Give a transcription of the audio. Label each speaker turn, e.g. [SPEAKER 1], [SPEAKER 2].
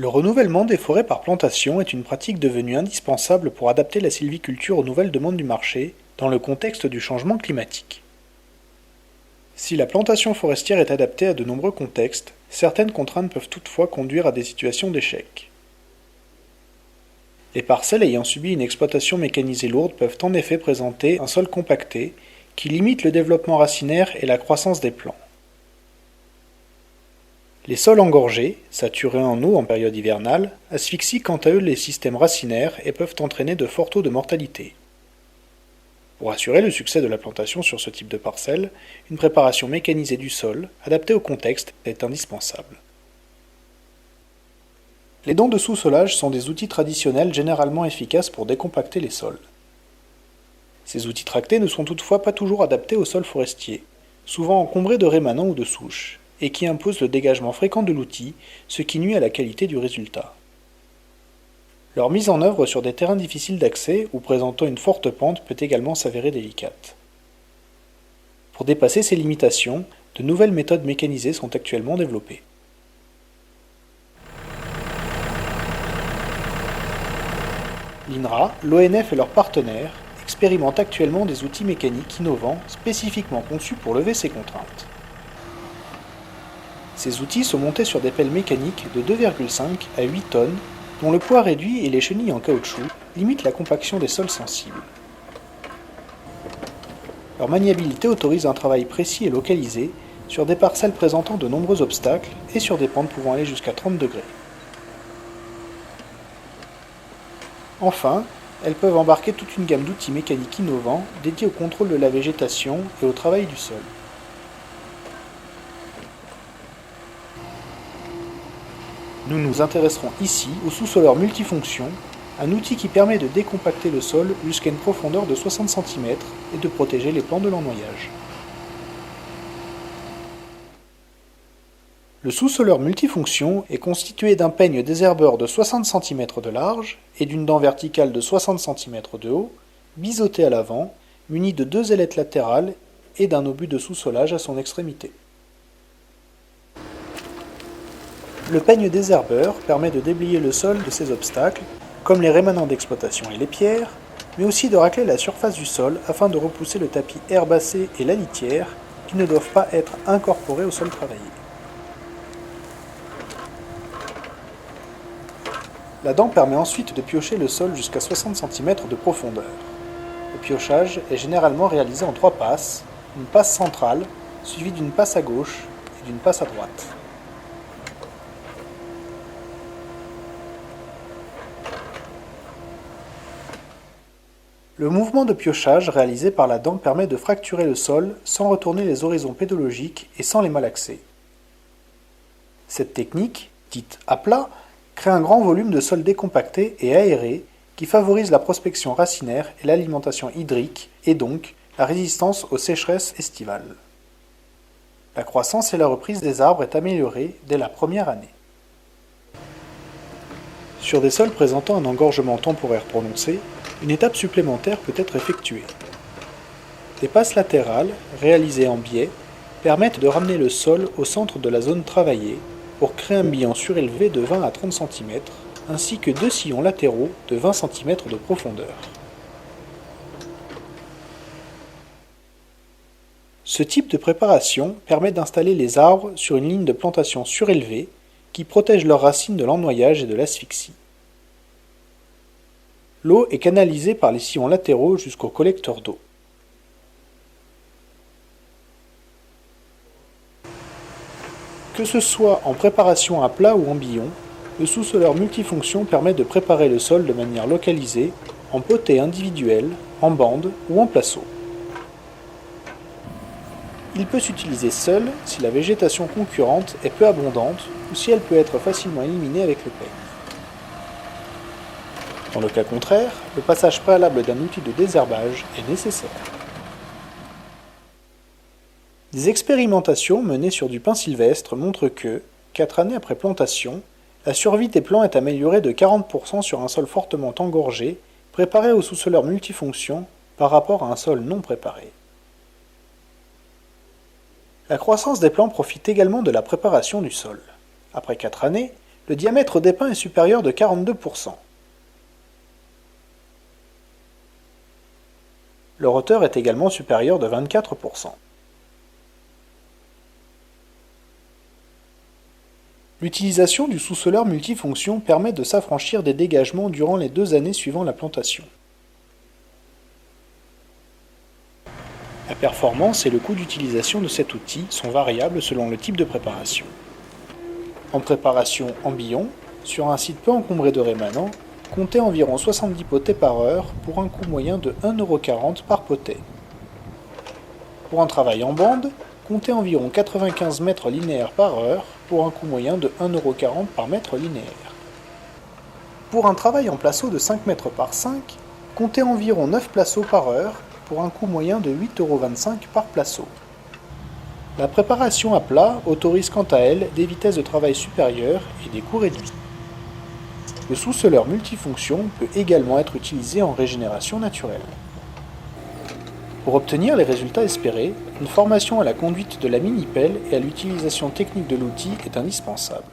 [SPEAKER 1] Le renouvellement des forêts par plantation est une pratique devenue indispensable pour adapter la sylviculture aux nouvelles demandes du marché dans le contexte du changement climatique. Si la plantation forestière est adaptée à de nombreux contextes, certaines contraintes peuvent toutefois conduire à des situations d'échec. Les parcelles ayant subi une exploitation mécanisée lourde peuvent en effet présenter un sol compacté qui limite le développement racinaire et la croissance des plants. Les sols engorgés, saturés en eau en période hivernale, asphyxient quant à eux les systèmes racinaires et peuvent entraîner de forts taux de mortalité. Pour assurer le succès de la plantation sur ce type de parcelle, une préparation mécanisée du sol, adaptée au contexte, est indispensable. Les dents de sous-solage sont des outils traditionnels généralement efficaces pour décompacter les sols. Ces outils tractés ne sont toutefois pas toujours adaptés aux sols forestiers, souvent encombrés de rémanents ou de souches, et qui imposent le dégagement fréquent de l'outil, ce qui nuit à la qualité du résultat. Leur mise en œuvre sur des terrains difficiles d'accès ou présentant une forte pente peut également s'avérer délicate. Pour dépasser ces limitations, de nouvelles méthodes mécanisées sont actuellement développées. L'INRA, l'ONF et leurs partenaires expérimentent actuellement des outils mécaniques innovants spécifiquement conçus pour lever ces contraintes. Ces outils sont montés sur des pelles mécaniques de 2,5 à 8 tonnes, dont le poids réduit et les chenilles en caoutchouc limitent la compaction des sols sensibles. Leur maniabilité autorise un travail précis et localisé sur des parcelles présentant de nombreux obstacles et sur des pentes pouvant aller jusqu'à 30 degrés. Enfin, elles peuvent embarquer toute une gamme d'outils mécaniques innovants dédiés au contrôle de la végétation et au travail du sol. Nous nous intéresserons ici au sous-soleur multifonction, un outil qui permet de décompacter le sol jusqu'à une profondeur de 60 cm et de protéger les plants de l'ennoyage. Le sous-soleur multifonction est constitué d'un peigne désherbeur de 60 cm de large et d'une dent verticale de 60 cm de haut, biseauté à l'avant, muni de 2 ailettes latérales et d'un obus de sous-solage à son extrémité. Le peigne désherbeur permet de déblayer le sol de ces obstacles, comme les rémanents d'exploitation et les pierres, mais aussi de racler la surface du sol afin de repousser le tapis herbacé et la litière qui ne doivent pas être incorporés au sol travaillé. La dent permet ensuite de piocher le sol jusqu'à 60 cm de profondeur. Le piochage est généralement réalisé en 3 passes, une passe centrale, suivie d'une passe à gauche et d'une passe à droite. Le mouvement de piochage réalisé par la dent permet de fracturer le sol sans retourner les horizons pédologiques et sans les malaxer. Cette technique, dite à plat, crée un grand volume de sol décompacté et aéré qui favorise la prospection racinaire et l'alimentation hydrique et donc la résistance aux sécheresses estivales. La croissance et la reprise des arbres est améliorée dès la première année. Sur des sols présentant un engorgement temporaire prononcé, une étape supplémentaire peut être effectuée. Des passes latérales, réalisées en biais, permettent de ramener le sol au centre de la zone travaillée pour créer un bilan surélevé de 20 à 30 cm, ainsi que 2 sillons latéraux de 20 cm de profondeur. Ce type de préparation permet d'installer les arbres sur une ligne de plantation surélevée qui protège leurs racines de l'ennoyage et de l'asphyxie. L'eau est canalisée par les sillons latéraux jusqu'au collecteur d'eau. Que ce soit en préparation à plat ou en billon, le sous-soleur multifonction permet de préparer le sol de manière localisée, en potée individuelle, en bande ou en placeau. Il peut s'utiliser seul si la végétation concurrente est peu abondante ou si elle peut être facilement éliminée avec le peigne. Dans le cas contraire, le passage préalable d'un outil de désherbage est nécessaire. Des expérimentations menées sur du pin sylvestre montrent que, 4 années après plantation, la survie des plants est améliorée de 40% sur un sol fortement engorgé, préparé au sous-soleur multifonction, par rapport à un sol non préparé. La croissance des plants profite également de la préparation du sol. Après 4 années, Le diamètre des pins est supérieur de 42%. Leur hauteur est également supérieure de 24%. L'utilisation du sous-soleur multifonction permet de s'affranchir des dégagements durant les 2 années suivant la plantation. La performance et le coût d'utilisation de cet outil sont variables selon le type de préparation. En préparation en billon, sur un site peu encombré de rémanents, comptez environ 70 potets par heure pour un coût moyen de 1,40 € par potet. Pour un travail en bande, comptez environ 95 mètres linéaires par heure pour un coût moyen de 1,40 € par mètre linéaire. Pour un travail en placeau de 5 mètres par 5, comptez environ 9 placeaux par heure pour un coût moyen de 8,25 € par placeau. La préparation à plat autorise quant à elle des vitesses de travail supérieures et des coûts réduits. Le sous-soleur multifonction peut également être utilisé en régénération naturelle. Pour obtenir les résultats espérés, une formation à la conduite de la mini-pelle et à l'utilisation technique de l'outil est indispensable.